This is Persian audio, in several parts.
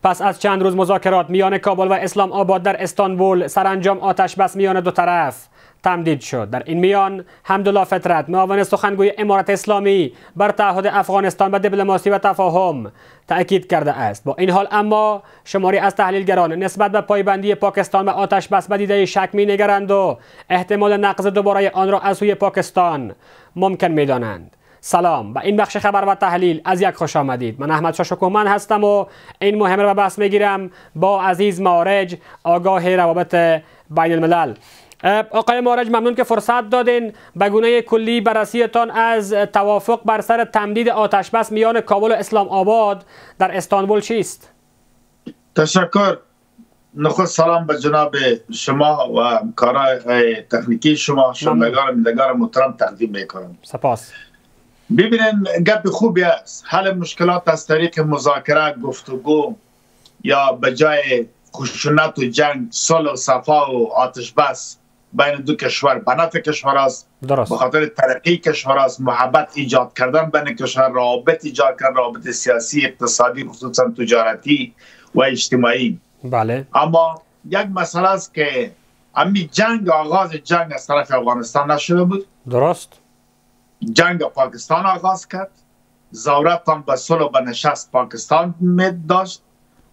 پس از چند روز مذاکرات میان کابل و اسلام آباد در استانبول، سرانجام آتش بس میان دو طرف تمدید شد. در این میان حمدالله فطرت، معاون سخنگوی امارت اسلامی، بر تعهد افغانستان به دیپلماسی و تفاهم تأکید کرده است. با این حال اما شماری از تحلیلگران نسبت به پایبندی پاکستان به آتش بس به دیده شک می‌نگرند و احتمال نقض دوباره آن را از سوی پاکستان ممکن می‌دانند. سلام، به این بخش خبر و تحلیل از یک خوش آمدید. من احمد شاه شکوهمند هستم و این مهم را بحث میگیرم با عزیز مارج، آگاه روابط بین الملل. آقای مارج، ممنون که فرصت دادین. به گونه کلی بررسیتان از توافق بر سر تمدید آتش بس میان کابل و اسلام آباد در استانبول چیست؟ تشکر. نخست سلام به جناب شما و همکارای تکنیکی شما، شنوندگان و بینندگان محترم تقدیم میکنم. سپاس. ببینین، گپ خوبی است. حل مشکلات از طریق مذاکره، گفتگو یا به جای خشونت و جنگ، صلح و صفا و آتش بس بین دو کشور به نفع کشور است. به خاطر ترقی کشور است. محبت ایجاد کردن بین کشور، روابط ایجاد کردن، روابط سیاسی، اقتصادی، خصوصا تجارتی و اجتماعی. بله. اما یک مسئله است که امی جنگ، آغاز جنگ از طرف افغانستان نشده بود. درست. جنگ پاکستان آغاز کرد. ضرورت هم به صلح و به نشست پاکستان داشت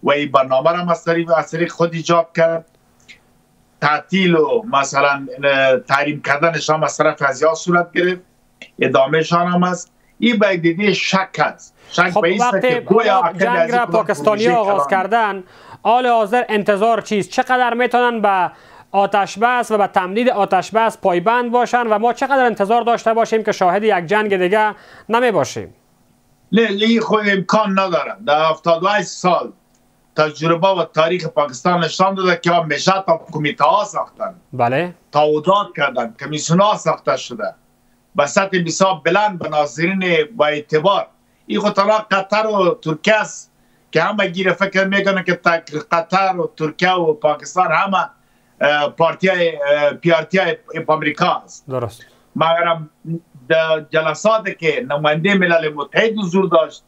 و این برنامه را از طریق خود ایجاد کرد. تعطیل و مثلا تحریم کردنشان هم از طرف ازیا صورت گرفت. ادامهشان هم است. این به دیده شک است. خب وقتی جنگ را پاکستانی آغاز کردن، حال حاضر انتظار چیست؟ چقدر میتونن به آتش بس و به تمدید آتش بس پایبند باشن و ما چقدر انتظار داشته باشیم که شاهد یک جنگ دیگه نمی باشیم؟ نه، این خود امکان نداره. در 78 سال تجربه و تاریخ پاکستان نشان داده که همیشه تا کمیته ها ساختن. بله. تعهدات کردن، کمیسیون ها ساخته شده به سطح بسیار بلند به ناظرین با اعتبار. این خود قطر و ترکیه است که همه گیر فکر میکنه که قطر و ترکیه و پاکستان همه پیارتی امریکا است. درست. مگر جلساتی که نماینده ملل متحد حضور داشت،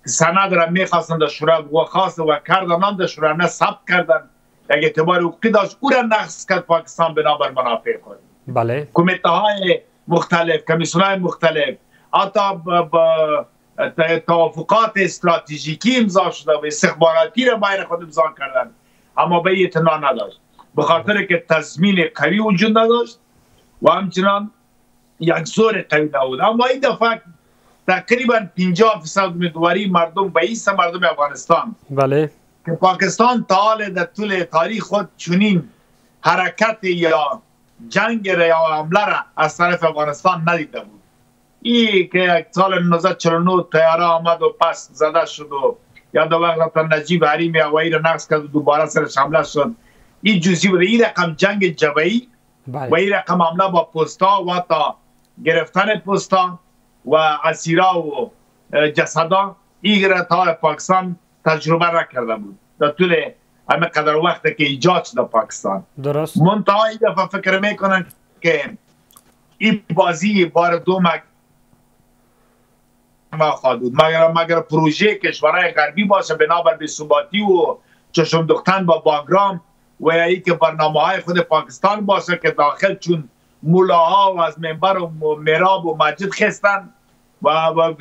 سند را میخواستند در شورای و خواست و کردن در شورای نه ثبت کردن، یک اعتبار حقوقی داشت، او را نقض کرد پاکستان بنابر منافع خود. بله. کمیته های مختلف، کمیسیون های مختلف، حتی توافقات استراتژیکی امضا شده و استخباراتی را بین خود امضا کردن، اما به این اطمینان نداشت به خاطر که تضمین قوی وجود نداشت و همچنان یک زور قوی نبود. اما این دفعه تقریبا 50% امیدواری مردم به ایست مردم افغانستان. بله. که پاکستان تا حال در طول تاریخ خود چنین حرکت یا جنگ یا حمله را از طرف افغانستان ندیده بود. این که سال 1949 طیاره آمد و پس زده شد و یا دو وقت نجیب حریم هوایی را نقض کرد و دوباره سرش حمله شد، این جزئی بود. این رقم جنگ جبهه‌ای و این رقم حمله با پستا و تا گرفتن پستا و اسیرا و جسدا، این را تا پاکستان تجربه نکرده بود در طول همه قدر وقتی که ایجاد شده پاکستان. درست. منتها این دفعه فکر میکنن که این بازی بار دوم خواهد بود، مگر پروژه کشورهای غربی باشه بنابر بی‌ثباتی و چشم دوختن با باگرام و یا ای که برنامه های خود پاکستان باشه که داخل چون مولاها و از منبر و محراب و مسجد خستن و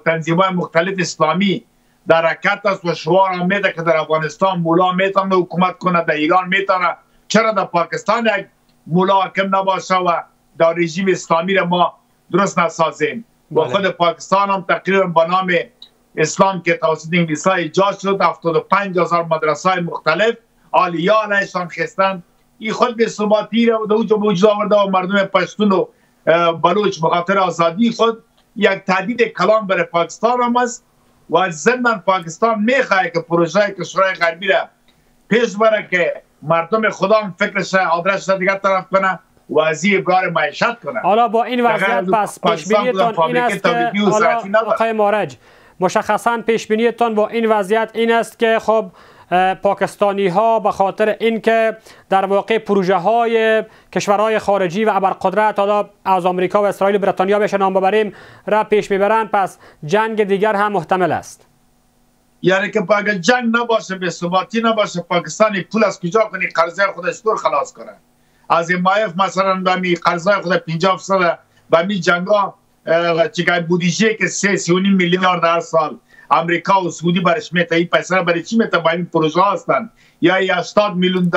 تنظیم های مختلف اسلامی در حرکت است و شعار هم میده که در افغانستان مولا میتونه حکومت کنه، در ایران میتونه، چرا در پاکستان یک مولا حاکم نباشه و در رژیم اسلامی را ما درست نسازیم. و خود پاکستان هم تقریبا به نام اسلام که توسط انگلیس‌ها ایجاد شد، 75,000 مدرسه های مختلف عالیه علیشان خستن. این خود به ثباتی را به وجود آورده و مردم پشتون و بلوچ به خاطر آزادی خود یک تهدید کلان برای پاکستان هم است و از ضمن پاکستان میخواه که پروژه کشورهای غربی را پیش بره که مردم خدا هم فکرش آدرسش دیگر طرف کنه و از این ابرار معیشت کنه. حالا با این وضعیت پس پیشبینیتان این است که آقای مارج مشخصا پیشبینیتان با این وضعیت این است که خب پاکستانی ها به خاطر اینکه در واقع پروژه های کشورهای خارجی و ابرقدرت حالا از آمریکا و اسرائیل و بریتانیا بهش نام ببریم را پیش میبرند، پس جنگ دیگر هم محتمل است. یعنی که اگر جنگ نباشه، به ثباتی نباشه، پاکستان پول از کجا کنی قرضه خودش طور خلاص کنه؟ از MIF مثلا به می قرضه خود 50% به می جنگا چیکار بودجه که 3.5 میلیارد هر سال امریکا و سعودی برش میته، این پیسه برای چی میته؟ با این پروژه هستن. یا 80 میلیون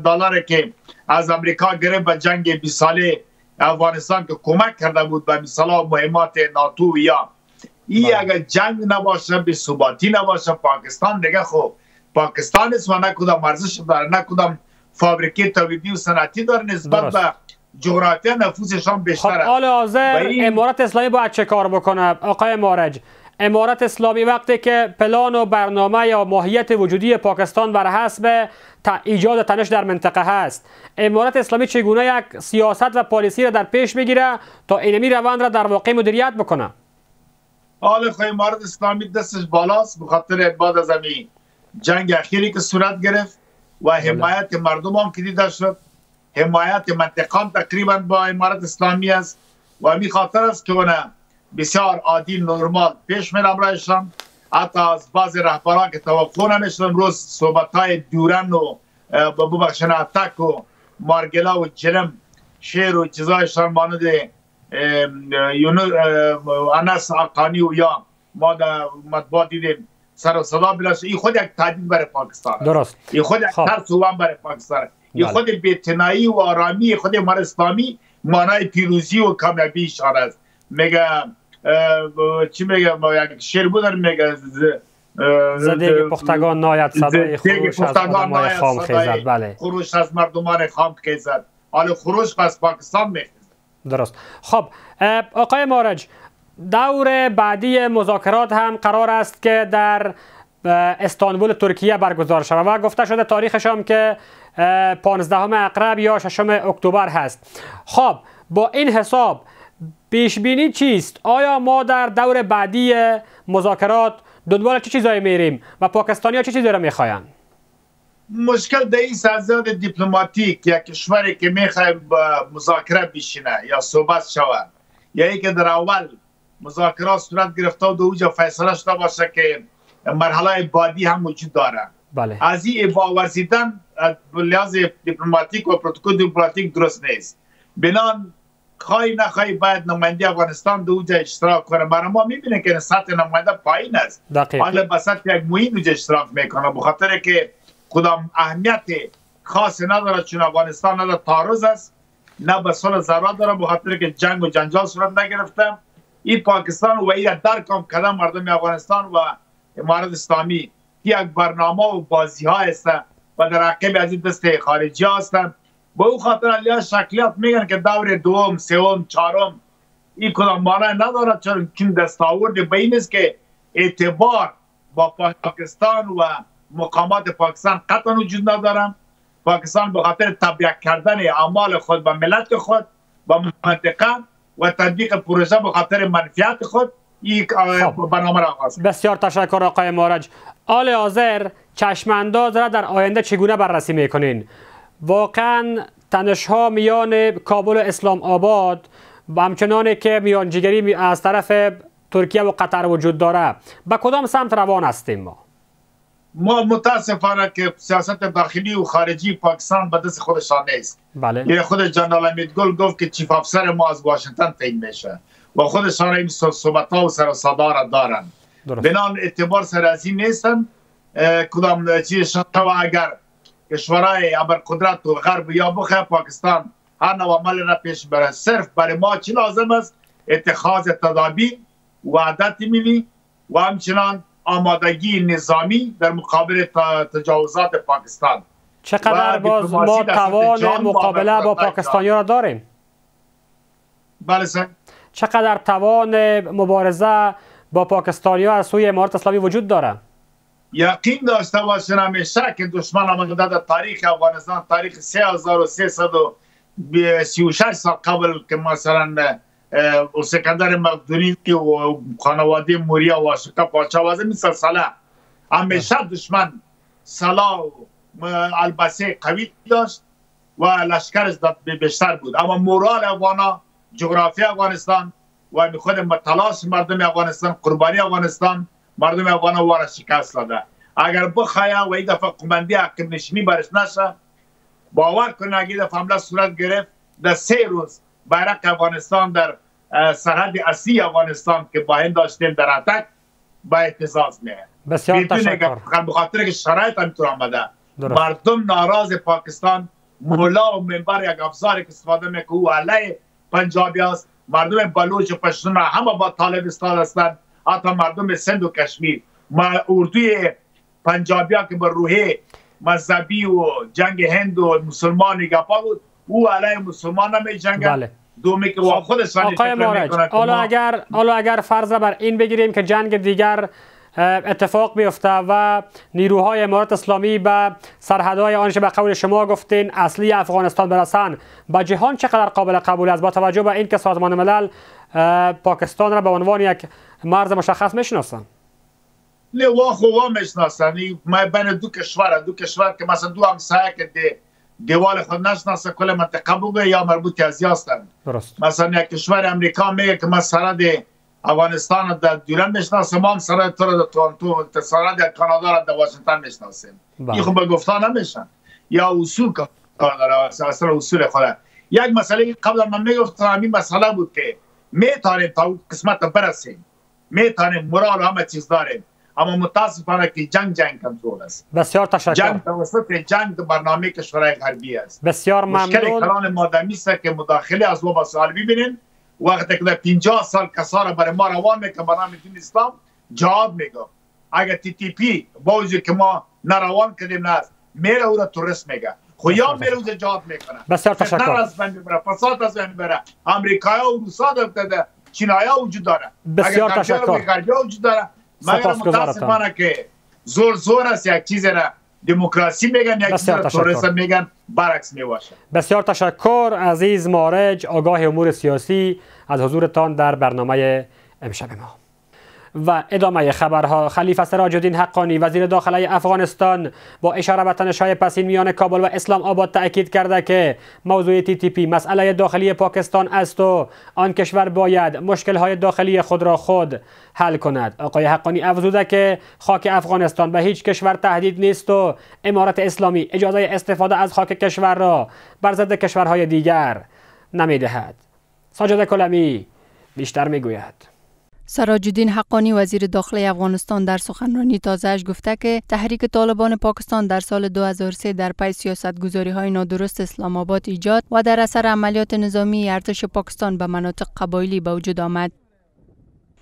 دلار که از امریکا گرفت به جنگ 20 ساله افغانستان که کمک کرده بود به مثلا مهمات ناتو. یا این اگر جنگ نباشه، به ثباتی نباشه، پاکستان دیگه خوب پاکستان است و نه کدام ارزش داره، نه کدام فابریکه تولیدی و صنعتی داره، نسبت به جغرافیا نفوسشان بیشتره. خب حال حاضر امارت اسلامی باید چه کار بکنه آقای مارج؟ امارت اسلامی وقتی که پلان و برنامه یا ماهیت وجودی پاکستان بر حسب ایجاد تنش در منطقه هست، امارت اسلامی چگونه یک سیاست و پالیسی را در پیش بگیره تا اینمی روند را در واقع مدیریت بکنه؟ حال خواهی امارت اسلامی دستش بالاست، بخاطر بعد از همین جنگ اخیری که صورت گرفت و حمایت مردم هم که دیده شد، حمایت منطقه تقریبا با امارت اسلامی است و همین خاطر است که اونه بسیار عادی نرمال پیش میرم رایشان. حتی از بعض رهبران که توقع نمیشد امروز صحبت های دورن و ببخشن اتک و مارگلا و جرم شیر و چیزایشان مانند انس اقانی و یا ما در مطبوعات دیدیم سر و صدا بلاش. این خود یک تهدید برای پاکستان است. درست. این خود یک ترس و وهم برای پاکستان است. این خود بی‌اعتنایی و آرامی خود امارت اسلامی مانای پیروزی و کامیابی اشاره است. میگه چی میگه؟ یک شعر بودن میگه زدگی پختگان ناید صدای خروش از مردمان خام خیزد. بله، خروش از مردمان خام خیزد. حالا خروش از پاکستان میخیزد. درست. خب آقای مارج، دور بعدی مذاکرات هم قرار است که در استانبول ترکیه برگزار شود و گفته شده تاریخش هم که 15 اقرب یا 6 اکتبر هست. خب با این حساب پیش بینی چیست؟ آیا ما در دور بعدی مذاکرات دنبال چه چیزایی میریم و پاکستانی‌ها چه چیزی را میخواین؟ مشکل در این سازد دیپلماتیک یا کشوری که میخواد با مذاکره بشینه یا صحبت شود، یا ای که در اول مذاکرات صورت گرفته و دوجا فیصله شده باشه که مرحله بعدی هم وجود داره. بله. از این باورزیدن لحاظ دیپلماتیک و پروتکل دیپلماتیک درست نیست. بنان خواهی نخواهی باید نماینده افغانستان دوجا اشتراک کنه. برای ما میبینه که سطح نماینده پایین است. حالا به سطح یک موین دوجا اشتراک میکنه، بخاطر که کدام اهمیت خاصی نداره، چون افغانستان نه تعارض است نه به صلح ضرورت داره، بخاطر که جنگ و جنجال صورت نگرفته. این پاکستان و این درک هم کردن مردم افغانستان و امارت اسلامی یک برنامه و بازی ها است و در عقب از این دست خارجی هستند. با او خاطر علیه شکلیات میگن که دور دوم، سوم، چهارم این کدام معنی نداره، چون دستاورد به این است که اعتبار با پاکستان و مقامات پاکستان قطعا وجود ندارن. پاکستان به خاطر تبلیغ کردن اعمال خود به ملت خود با منطقه و تطبیق پروژه به خاطر منفعت خود این برنامه را آغاز. بسیار تشکر آقای مارج. حال حاضر چشمانداز را در آینده چگونه بررسی میکنین؟ واقعا تنش ها میان کابل و اسلام آباد و همچنان که میانجیگری از طرف ترکیه و قطر وجود داره، به کدام سمت روان هستیم ما متاسفانه که سیاست داخلی و خارجی پاکستان به دست خودشان نیست. بله. یعنی خود جنرال امیدگل گفت که چیف افسر ما از واشنگتن تعیین میشه و خودشان این صحبت ها و سر و صدا را دارن. بنان اعتبار سر از این نیستن. کدام چیز شما اگر کشورهای ابرقدرت و غرب یا بخواه پاکستان هر نوع عمل را پیش بره، صرف برای ما چی لازم است؟ اتخاذ تدابیر، وحدت ملی و همچنان آمادگی نظامی در مقابل تجاوزات پاکستان. چقدر باز ما توان مقابله با پاکستانی را داریم؟ بله سر. چقدر توان مبارزه با پاکستانی ها از سوی امارت اسلامی وجود داره؟ یقین داشته باشین همیشه که دشمن آمده در تاریخ افغانستان، تاریخ 3336 سال قبل که مثلا اسکندر مقدونی و خانواده موریا و عاشقه پاچا وزه می سلسله، همیشه دشمن سلاح و البسه قوی داشت و لشکرش بیشتر بود، اما مورال افغانا، جغرافی افغانستان و خود تلاش مردم افغانستان، قربانی افغانستان مردم افغان واره شکست داده. اگر بخواید و این دفعه قماندی عقب نشینی برش نشه، باور کنید اگه دفعه حمله صورت گرفت در 3 روز بیرق افغانستان در سرحد اصلی افغانستان که با هند داشتیم در اتک با اهتزاز میه. بسیار تشکر. بخاطر که شرایط همینطور آمده. مردم ناراض پاکستان، مولا و منبر یک افزاری که استفاده میکنه او علیه پنجابی است. مردم بلوچ و پشتون همه با طالبستان هستند، حتی مردم سند و کشمیر. اردوی پنجابی ها که بر روحه مذهبی و جنگ هند و مسلمانی گپا بود، او علیه مسلمان نمی جنگن. بله. دومی که خودش آقای مارج، حالا اگر فرض بر این بگیریم که جنگ دیگر اتفاق بیفته و نیروهای امارت اسلامی به سرحدهای آنچه به قول شما گفتین اصلی افغانستان برسن، با جهان چقدر قابل قبول است با توجه به اینکه سازمان ملل پاکستان را به عنوان یک مرز مشخص میشناسن؟ نه وا میشناسن. ما بین دو کشور که مثلا دو همسایه که دیوال خود نشناسه کل منطقه بگه یا مربوط ازی هستند. مثلا یک کشور امریکا میگه که ما سرحد افغانستان در دیورن میشناسه، ما هم سرحد تو را در تورنتو، سرحد کانادا را در واشنگتن میشناسیم. این خب به گفتن نمیشن یا اصول کار داره، اصلا اصول خوده. یک مسئله قبلا من میگفتم همین مسئله بود که میتونیم تا قسمت برسیم، میتونیم مرال و همه چیز داریم، اما متاسفانه که جنگ کنترل است. بسیار تشکر. جنگ توسط جنگ برنامه کشورهای غربی است. بسیار ممنون. مشکل کلان مادامی است که مداخله از و با سوال ببینین وقتی که در 50 سال کسا را برای ما روان میکنه برنامه دین اسلام جواب میگه. اگر تی تی پی با وجود که ما نروان کردیم نه میره او را توریست میگه، خو یا میره او جواب میکنه. بسیار تشکر. از بین ببره، فساد از بین ببره. امریکایی و روسا داره، چینایی وجود داره. بسیار تشکر. غربی وجود داره. مگر متاسفانه که زور است یک چیز را دموکراسی میگن، یک چیز را توریسم میگن، برعکس میباشه. بسیار تشکر عزیز مارج، آگاه امور سیاسی، از حضورتان در برنامه امشب ما. و ادامه خبرها. خلیفه سراج الدین حقانی وزیر داخله افغانستان با اشاره به تنش‌های پسین میان کابل و اسلام آباد تاکید کرده که موضوع تی تی پی مسئله داخلی پاکستان است و آن کشور باید مشکل‌های داخلی خود را خود حل کند. آقای حقانی افزوده که خاک افغانستان به هیچ کشور تهدید نیست و امارت اسلامی اجازه استفاده از خاک کشور را بر ضد کشورهای دیگر نمی‌دهد. ساجد کلمی بیشتر میگوید. سراج الدین حقانی وزیر داخله افغانستان در سخنرانی تازه‌اش گفته که تحریک طالبان پاکستان در سال 2003 در پی سیاست‌گذاری‌های نادرست اسلام آباد ایجاد و در اثر عملیات نظامی ارتش پاکستان به مناطق قبایلی به وجود آمد.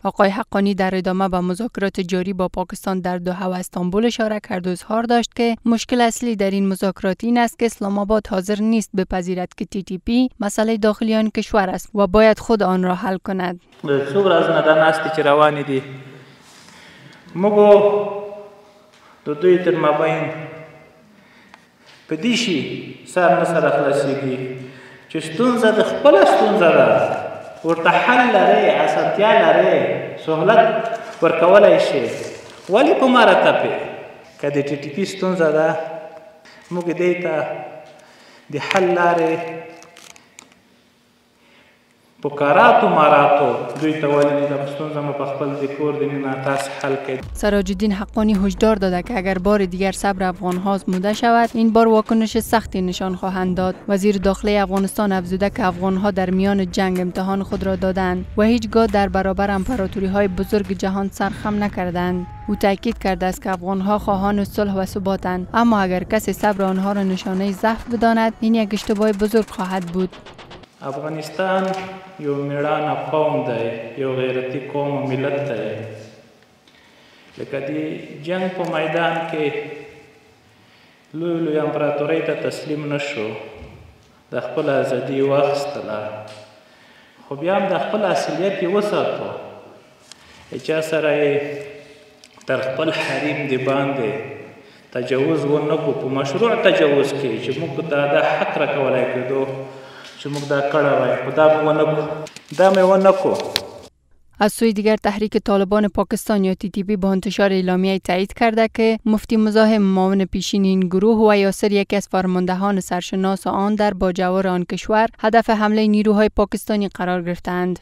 آقای حقانی در ادامه به مذاکرات جاری با پاکستان در دوحه و استانبول اشاره کرد و اظهار داشت که مشکل اصلی در این مذاکرات این است که اسلام آباد حاضر نیست بپذیرد که تی تی پی مسئله داخلی آن کشور است و باید خود آن را حل کند. څومره از نه ناستی چې روانې دي موږ د دوی تر مابین په دې شي سر نه سره خلاصېږي چې ستونزه د خپله ستونزه ده، ورته حل لري، اسانتیا لري، سهولت ورکولی شي. ولې په مرتبه که د ټي ټي پي ستونزه ده موږ دې ته د حل لارې په کاراتو ماراتو دوی ته ولې د ستونزه مو په خپل د کور د ننه تاسو حل کړئ. سراج الدین حقانی هشدار داده که اگر بار دیگر صبر افغان‌ها آزموده شود این بار واکنش سختی نشان خواهند داد. وزیر داخله افغانستان افزوده که افغان‌ها در میان جنگ امتحان خود را دادند و هیچگاه در برابر امپراتوری‌های بزرگ جهان سرخم نکردند. او تاکید کرده است که افغان‌ها خواهان صلح و ثباتند، اما اگر کسی صبر آنها را نشانه ضعف بداند این یک اشتباه بزرگ خواهد بود. افغانستان یو میړانه قوم دی، یو غیرتي قوم و ملت دی. لکه د جنگ په میدان کې لوی امپراتورۍ ته تسلیم نشو، د خپل ازادي یې واخیستله، خو بیا هم د خپل اصلیت یې وساتو. چا سره یې تر خپل حریم د باندې تجاوز ونه کړو، په مشروع تجاوز کې چې موږ ته دا حق راکولی کېدو چې موږ دا کړی وای، خو دا مې ونه کړو، دا مې ونه کړو. از سوی دیگر تحریک طالبان پاکستان یا تی تی پی با انتشار اعلامیه تایید کرده که مفتی مزاحم معاون پیشین این گروه و یاسر یکی از فرماندهان سرشناس آن در باجوار آن کشور هدف حمله نیروهای پاکستانی قرار گرفتند.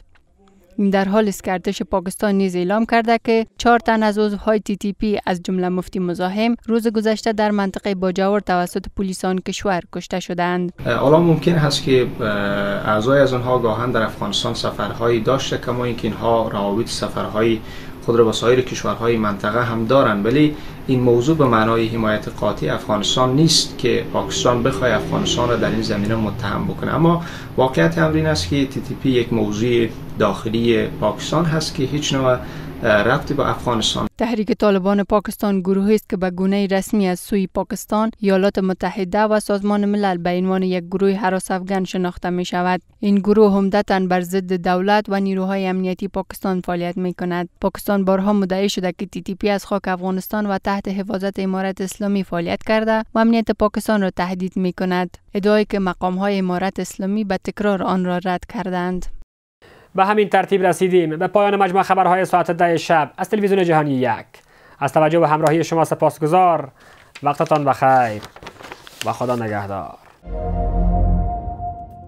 این در حالی است که ارتش پاکستان نیز اعلام کرده که 4 تن از عضوهای TTP از جمله مفتی مزاحم روز گذشته در منطقه باجاور توسط پلیس آن کشور کشته شدند. حالا ممکن هست که اعضای از آنها گاهن در افغانستان سفرهایی داشته، کما اینکه اینها روابط سفرهایی خود را با سایر کشورهای منطقه هم دارند، ولی این موضوع به معنای حمایت قاطع افغانستان نیست که پاکستان بخواد افغانستان را در این زمینه متهم بکنه. اما واقعیت امر این است که TTP یک موضوع داخلی پاکستان هست که هیچ نوع ربطی با افغانستان. تحریک طالبان پاکستان گروهی است که به گونه رسمی از سوی پاکستان، ایالات متحده و سازمان ملل به عنوان یک گروه هراس افغان شناخته می شود. این گروه عمدتاً بر ضد دولت و نیروهای امنیتی پاکستان فعالیت می کند. پاکستان بارها مدعی شده که TTP از خاک افغانستان و تحت حفاظت امارت اسلامی فعالیت کرده و امنیت پاکستان را تهدید می کند. ادعایی که مقام‌های امارت اسلامی به تکرار آن را رد کردند. به همین ترتیب رسیدیم به پایان مجموع خبرهای ساعت 10 شب از تلویزیون جهانی 1. از توجه و همراهی شما سپاسگزار. وقتتان بخیر و خدا نگهدار.